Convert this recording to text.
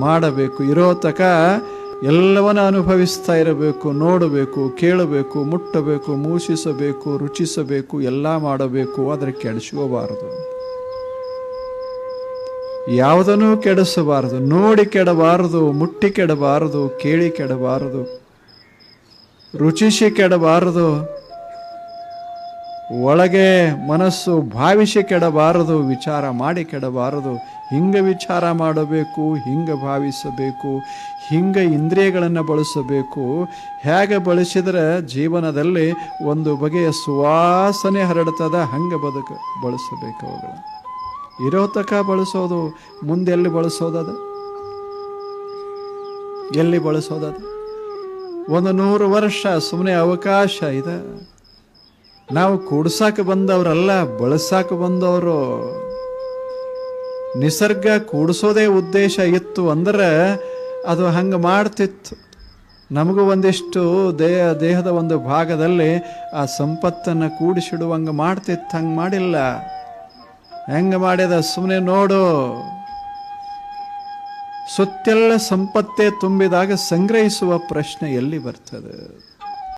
ಮಾಡಬೇಕು. ಇರೋ ತಕ ಎಲ್ಲವನ್ನ ಅನುಭವಿಸ್ತಾ ಇರಬೇಕು, ನೋಡಬೇಕು, ಕೇಳಬೇಕು, ಮುಟ್ಟಬೇಕು, ಮೂಷಿಸಬೇಕು, ರುಚಿಸಬೇಕು, ಎಲ್ಲ ಮಾಡಬೇಕು. ಆದರೆ ಕೆಡಿಸ್ಕೋಬಾರದು, ಯಾವುದನ್ನೂ ಕೆಡಿಸಬಾರದು. ನೋಡಿ ಕೆಡಬಾರದು, ಮುಟ್ಟಿ ಕೆಡಬಾರದು, ಕೇಳಿ ಕೆಡಬಾರದು, ರುಚಿಸಿ ಕೆಡಬಾರದು, ಒಳಗೆ ಮನಸ್ಸು ಭಾವಿಸಿ ಕೆಡಬಾರದು, ವಿಚಾರ ಮಾಡಿ ಕೆಡಬಾರದು. ಹಿಂಗೆ ವಿಚಾರ ಮಾಡಬೇಕು, ಹಿಂಗೆ ಭಾವಿಸಬೇಕು, ಹಿಂಗೆ ಇಂದ್ರಿಯಗಳನ್ನು ಬಳಸಬೇಕು. ಹೇಗೆ ಬಳಸಿದರೆ ಜೀವನದಲ್ಲಿ ಒಂದು ಬಗೆಯ ಸುವಾಸನೆ ಹರಡ್ತದ, ಹಂಗೆ ಬಳಸಬೇಕು ಅವುಗಳು. ಇರೋ ತಕ ಬಳಸೋದು, ಮುಂದೆ ಎಲ್ಲಿ ಬಳಸೋದದ, ಎಲ್ಲಿ ಬಳಸೋದದ? 100 ವರ್ಷ ಸುಮ್ಮನೆ ಅವಕಾಶ ಇದೆ. ನಾವು ಕೂಡ್ಸಾಕ ಬಂದವರಲ್ಲ, ಬಳಸಾಕ ಬಂದವರು. ನಿಸರ್ಗ ಕೂಡಿಸೋದೇ ಉದ್ದೇಶ ಇತ್ತು ಅಂದ್ರೆ ಅದು ಹಂಗೆ ಮಾಡ್ತಿತ್ತು. ನಮಗೂ ಒಂದಿಷ್ಟು ದೇಹದ ಒಂದು ಭಾಗದಲ್ಲಿ ಆ ಸಂಪತ್ತನ್ನು ಕೂಡಿಸಿಡುವಂಗೆ ಮಾಡ್ತಿತ್ತು. ಹಂಗೆ ಮಾಡಿಲ್ಲ. ಹೆಂಗೆ ಮಾಡ್ಯದ? ಸುಮ್ಮನೆ ನೋಡು. ಸುತ್ತೆಲ್ಲ ಸಂಪತ್ತೇ ತುಂಬಿದಾಗ ಸಂಗ್ರಹಿಸುವ ಪ್ರಶ್ನೆ ಎಲ್ಲಿ ಬರ್ತದೆ?